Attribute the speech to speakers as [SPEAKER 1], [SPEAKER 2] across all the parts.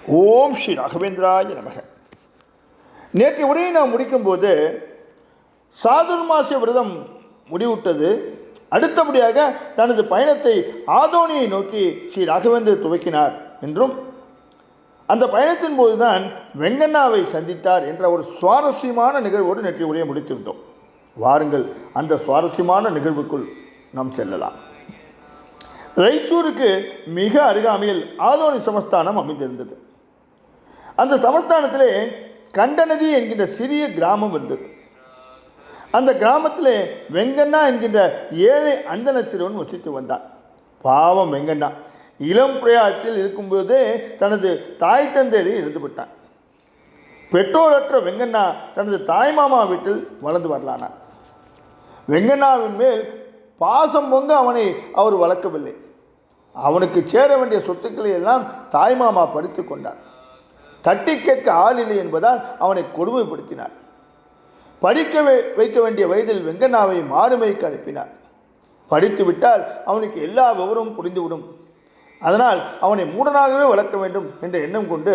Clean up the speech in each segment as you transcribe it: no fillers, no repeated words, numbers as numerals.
[SPEAKER 1] ஓம் ஸ்ரீ ராகவேந்திராய நமக. நேற்று உரையை நாம் முடிக்கும்போது சாதுர்மாசிய விரதம் முடிவுட்டது. அடுத்தபடியாக தனது பயணத்தை ஆதோனியை நோக்கி ஸ்ரீ ராகவேந்தர் துவக்கினார் என்றும், அந்த பயணத்தின் போதுதான் வெங்கண்ணாவை சந்தித்தார் என்ற ஒரு சுவாரஸ்யமான நிகழ்வோடு நேற்று உரையை முடித்திருந்தோம். வாருங்கள், அந்த சுவாரஸ்யமான நிகழ்வுக்குள் நாம் செல்லலாம். ரைச்சூருக்கு மிக அருகாமையில் ஆதோனி சமஸ்தானம் அமைந்திருந்தது. அந்த சமஸ்தானத்திலே கண்டநதி என்கின்ற சிறிய கிராமம் இருந்தது. அந்த கிராமத்திலே வெங்கண்ணா என்கின்ற ஏழை அந்தன சிறுவன் வசித்து வந்தான். பாவம் வெங்கண்ணா இளம் பிரயாத்தில் இருக்கும்போதே தனது தாய் தந்தையை இருந்து விட்டான். பெற்றோரற்ற வெங்கண்ணா தனது தாய்மாமா வீட்டில் வளர்ந்து வரலானார். வெங்கண்ணாவின் மேல் பாசம் பொங்க அவனை அவர் வளர்க்கவில்லை. அவனுக்கு சேர வேண்டிய சொத்துக்களை எல்லாம் தாய்மாமா படித்து கொண்டார். தட்டி கேட்க ஆள் இல்லை என்பதால் அவனை கொடுமைப்படுத்தினார். படிக்க வைக்க வேண்டிய வயதில் வெங்கண்ணாவை மாறுமைக்கு அனுப்பினார். படித்து விட்டால் அவனுக்கு எல்லா விவரமும் புரிந்துவிடும், அதனால் அவனை மூடனாகவே வளர்க்க வேண்டும் என்ற எண்ணம் கொண்டு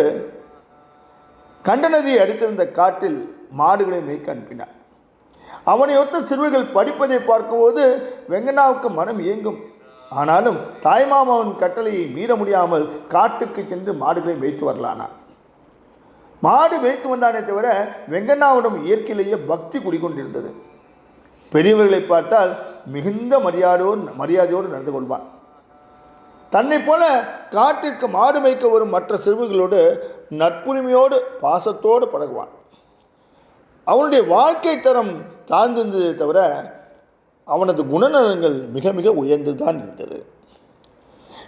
[SPEAKER 1] கண்டநதியை அடுத்திருந்த காட்டில் மாடுகளை மேய்க்க அனுப்பினார். அவனை ஒத்த சிறுவர்கள் படிப்பதை பார்க்கும்போது வெங்கண்ணாவுக்கு மனம் இயங்கும். ஆனாலும் தாய்மாமாவின் கட்டளையை மீற முடியாமல் காட்டுக்கு சென்று மாடுகளை மேய்த்து வரலானார். மாடு மேய்த்து வந்தானே தவிர வெங்கண்ணாவிடம் இயற்கையிலேயே பக்தி குடிக்கொண்டிருந்தது. பெரியவர்களை பார்த்தால் மிகுந்த மரியாதையோடு நடந்து கொள்வான். தன்னை போல காட்டிற்கு மாடு மேய்க்க வரும் மற்ற சிறுவர்களோடு நட்புரிமையோடு பாசத்தோடு பழகுவான். அவனுடைய வாழ்க்கை தரம் தாழ்ந்திருந்ததை தவிர அவனது குணநலங்கள் மிக மிக உயர்ந்துதான் இருந்தது.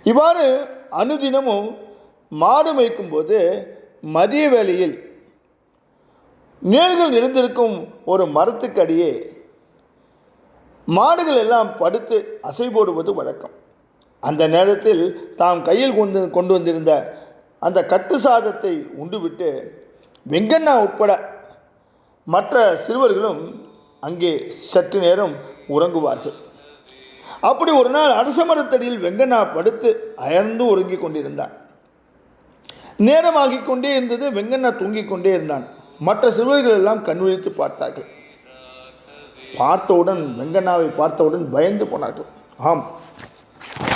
[SPEAKER 1] இவ்வாறு அனுதினமும் மாடு மேய்க்கும் போது மதிய வேளையில் நிழல்கள் நிறைந்திருக்கும் ஒரு மரத்துக்கு அடியே மாடுகள் எல்லாம் படுத்து அசை போடுவது வழக்கம். அந்த நேரத்தில் தாம் கையில் கொண்டு வந்திருந்த அந்த கட்டு சாதத்தை உண்டுவிட்டு வெங்கண்ணா உட்பட மற்ற சிறுவர்களும் அங்கே சற்று நேரம் உறங்குவார்கள். அப்படி ஒரு நாள் அரச மரத்தடியில் வெங்கண்ணா படுத்து அயர்ந்து உறங்கிக் கொண்டிருந்தான். நேரமாகிக் கொண்டே இருந்தது. வெங்கண்ணா தூங்கிக் கொண்டே இருந்தான். மற்ற சிறுவர்கள் எல்லாம் கண் விழித்து பார்த்தார்கள். வெங்கண்ணாவை பார்த்தவுடன் பயந்து போனார்கள். ஆம்,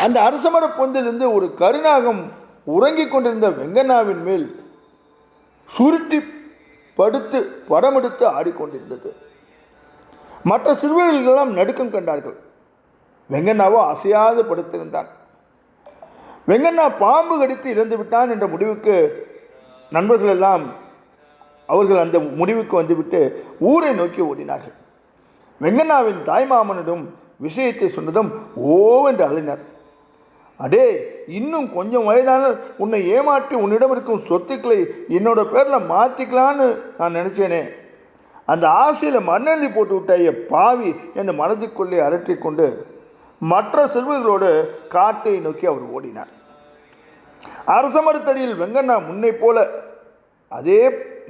[SPEAKER 1] அந்த அரசமர பொந்திலிருந்து ஒரு கருநாகம் உறங்கிக் கொண்டிருந்த வெங்கண்ணாவின் மேல் சுருட்டி படுத்து படமெடுத்து ஆடிக்கொண்டிருந்தது. மற்ற சிறுவர்களெல்லாம் நடுக்கம் கண்டார்கள். வெங்கண்ணாவோ அசையாது படுத்திருந்தான். வெங்கண்ணா பாம்பு கடித்து இறந்து விட்டான் என்ற முடிவுக்கு நண்பர்கள் எல்லாம் அவர்கள் அந்த முடிவுக்கு வந்துவிட்டு ஊரை நோக்கி ஓடினார்கள். வெங்கண்ணாவின் தாய்மாமனிடம் விஷயத்தை சொன்னதும் ஓவென்று அழினார். அடே, இன்னும் கொஞ்சம் வயதான உன்னை ஏமாற்றி உன்னிடம் இருக்கும் சொத்துக்களை என்னோட பேரில் மாற்றிக்கலான்னு நான் நினச்சேனே, அந்த ஆசையில் மண்ணெண்ணி போட்டு விட்டாய பாவி என்று மனதுக்குள்ளே அரற்றிக்கொண்டு மற்ற சிறுவர்களோடு காட்டை நோக்கி அவர் ஓடினார். அரச மரத்தடியில் வெங்கண்ணா முன்னை போல அதே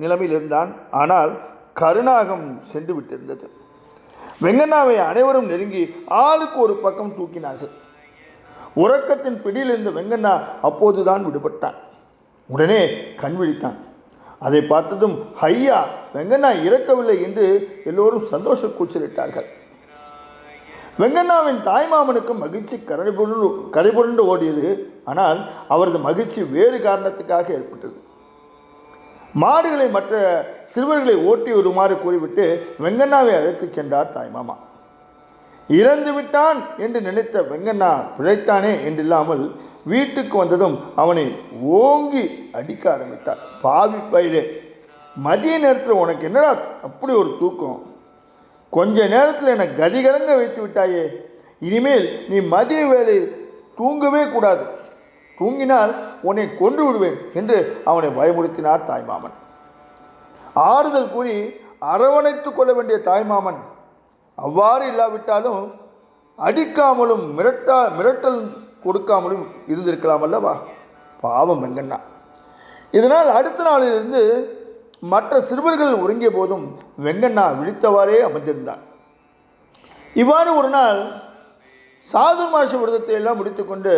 [SPEAKER 1] நிலைமையில் இருந்தான். ஆனால் கருநாகம் சென்று விட்டிருந்தது. வெங்கண்ணாவை அனைவரும் நெருங்கி ஆளுக்கு ஒரு பக்கம் தூக்கினார்கள். உறக்கத்தின் பிடியில் இருந்த வெங்கண்ணா அப்போதுதான் விடுபட்டான். உடனே கண் விழித்தான். அதை பார்த்ததும் ஐயா, வெங்கண்ணா இறக்கவில்லை என்று எல்லோரும் சந்தோஷ கூச்சலிட்டார்கள். வெங்கண்ணாவின் தாய்மாமனுக்கு மகிழ்ச்சி கரைபுரண்டு ஓடியது. ஆனால் அவரது மகிழ்ச்சி வேறு காரணத்துக்காக ஏற்பட்டது. மாடுகளை மற்ற சிறுவர்களை ஓட்டி வருமாறு கூறிவிட்டு வெங்கண்ணாவை அழைத்து சென்றார் தாய்மாமா. இறந்து விட்டான் என்று நினைத்த வெங்கண்ணா பிழைத்தானே என்றில்லாமல் வீட்டுக்கு வந்ததும் அவனை ஓங்கி அடிக்க ஆரம்பித்தார். பாவி பயிலே, மதிய நேரத்தில் உனக்கு என்னடா அப்படி ஒரு தூக்கம்? கொஞ்ச நேரத்தில் என்னை கதிகலங்க வைத்து விட்டாயே. இனிமேல் நீ மதிய வேலை தூங்கவே கூடாது. தூங்கினால் உன்னை கொன்று விடுவேன் என்று அவனை பயமுறுத்தினார் தாய்மாமன். ஆறுதல் கூறி அரவணைத்து கொள்ள வேண்டிய தாய்மாமன் அவ்வாறு இல்லாவிட்டாலும் அடிக்காமலும் மிரட்டல் கொடுக்காமலும் இருந்திருக்கலாம் அல்லவா? பாவம் வெங்கண்ணா. இதனால் அடுத்த நாளிலிருந்து மற்ற சிறுவர்கள் உறங்கிய போதும் வெங்கண்ணா விழித்தவாறே அமர்ந்திருந்தான். இவ்வாறு ஒரு நாள் சாதுர்மாச விரதத்தை எல்லாம் முடித்துக்கொண்டு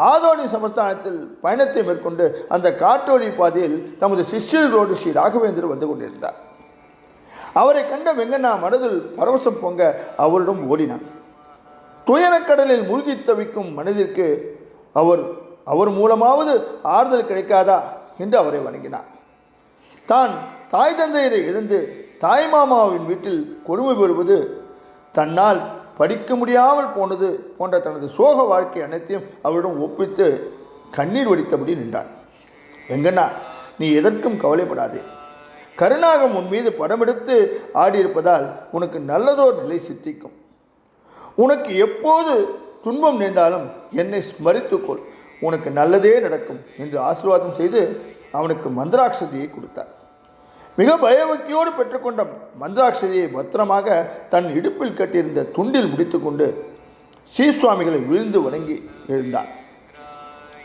[SPEAKER 1] ஆதோனி சமஸ்தானத்தில் பயணத்தை மேற்கொண்டு அந்த காட்டு வழி பாதையில் தமது சிஷ்யர்களோடு ஸ்ரீ ராகவேந்தர் வந்து கொண்டிருந்தார். அவரை கண்ட வெங்கண்ணா மனதில் பரவசம் பொங்க அவரிடம் ஓடினான். துயரக்கடலில் மூழ்கி தவிக்கும் மனதிற்கு அவர் மூலமாவது ஆறுதல் கிடைக்காதா என்று அவரை வணங்கினார். தான் தாய் தந்தையரை இழந்து தாய்மாமாவின் வீட்டில் கொடுமை பெறுவது, தன்னால் படிக்க முடியாமல் போனது போன்ற தனது சோக வாழ்க்கை அனைத்தையும் அவரிடம் ஒப்பித்து கண்ணீர் வடித்தபடி நின்றான். வெங்கண்ணா, நீ எதற்கும் கவலைப்படாதே. கருணாகம் உன் மீது படமெடுத்து ஆடியிருப்பதால் உனக்கு நல்லதோர் நிலை சித்திக்கும். உனக்கு எப்போது துன்பம் நேர்ந்தாலும் என்னை ஸ்மரித்துக்கொள், உனக்கு நல்லதே நடக்கும் என்று ஆசீர்வாதம் செய்து அவனுக்கு மந்திராட்சதியை கொடுத்தார். மிக பயபக்தியோடு பெற்றுக்கொண்ட மந்திராட்சதியை பத்திரமாக தன் இடுப்பில் கட்டியிருந்த துண்டில் முடித்துக்கொண்டு ஸ்ரீசுவாமிகளை விழுந்து வணங்கி எழுந்தார்.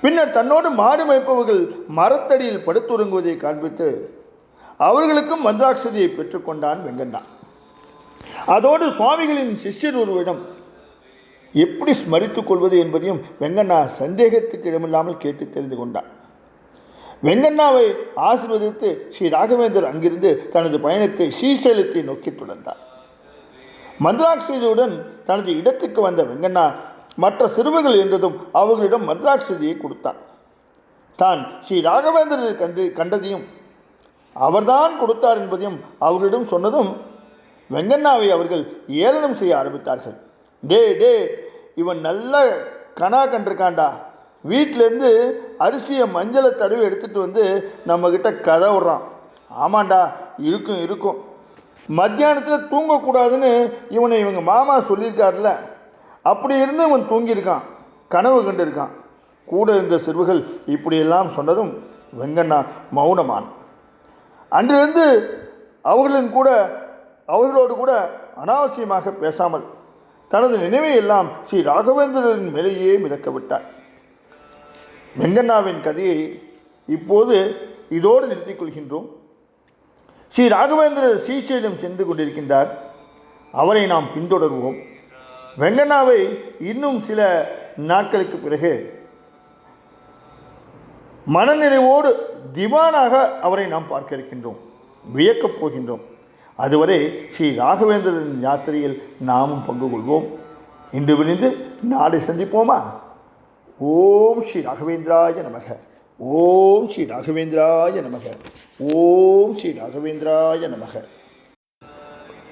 [SPEAKER 1] பின்னர் தன்னோடு மாடு மேய்ப்பவர்கள் மரத்தடியில் படுத்துறங்குவதை காண்பித்து அவர்களுக்கும் மந்திராட்சதியை பெற்றுக்கொண்டான் வெங்கண்ணா. அதோடு சுவாமிகளின் சிஷ்யர் ஒருவரிடம் எப்படி ஸ்மரித்துக் கொள்வது என்பதையும் வெங்கண்ணா சந்தேகத்துக்கு இடமில்லாமல் கேட்டு தெரிந்து கொண்டார். வெங்கண்ணாவை ஆசீர்வதித்து ஸ்ரீ ராகவேந்தர் அங்கிருந்து தனது பயணத்தை ஸ்ரீசைலத்தை நோக்கி தொடர்ந்தார். மந்திராட்சதியுடன் தனது இடத்துக்கு வந்த வெங்கண்ணா மற்ற சிறுவர்கள் என்றதும் அவர்களிடம் மந்திராட்சதியை கொடுத்தார். தான் ஸ்ரீ ராகவேந்தரை கண்டதையும் அவர்தான் கொடுத்தார் என்பதையும் அவர்களிடம் சொன்னதும் வெங்கண்ணாவை அவர்கள் ஏளனம் செய்ய ஆரம்பித்தார்கள். டே இவன் நல்ல கணா கண்டிருக்காண்டா, வீட்டிலேருந்து அரிசியை மஞ்சளை தடவி எடுத்துகிட்டு வந்து நம்மக்கிட்ட கதை விடுறான். ஆமாண்டா, இருக்கும். மத்தியானத்தில் தூங்கக்கூடாதுன்னு இவங்க மாமா சொல்லியிருக்காருல, அப்படி இருந்து இவன் தூங்கியிருக்கான், கனவு கண்டிருக்கான். கூட இருந்த சிறுவர்கள் இப்படியெல்லாம் சொன்னதும் வெங்கண்ணா மௌனமான். அன்றிலிருந்து அவர்களோடு கூட அனாவசியமாக பேசாமல் தனது நினைவை எல்லாம் ஸ்ரீ ராகவேந்திரரின் மேலேயே மிதக்க விட்டார். வெங்கண்ணாவின் கதையை இப்போது இதோடு நிறுத்திக் கொள்கின்றோம். ஸ்ரீ ராகவேந்திரர் ஸ்ரீசைலம் சென்று கொண்டிருக்கின்றார். அவரை நாம் பின்தொடர்வோம். வெங்கண்ணாவை இன்னும் சில நாட்களுக்கு பிறகு மனநிறைவோடு திவானாக அவரை நாம் பார்க்க இருக்கின்றோம், வியக்கப் போகின்றோம். அதுவரை ஸ்ரீ ராகவேந்திரரின் யாத்திரையில் நாமும் பங்கு கொள்வோம். இன்று விரிந்து நாளை சந்திப்போமா? ஓம் ஸ்ரீ ராகவேந்திராய நமக. ஓம் ஸ்ரீ ராகவேந்திராய நமக. ஓம் ஸ்ரீ ராகவேந்திராய நமக.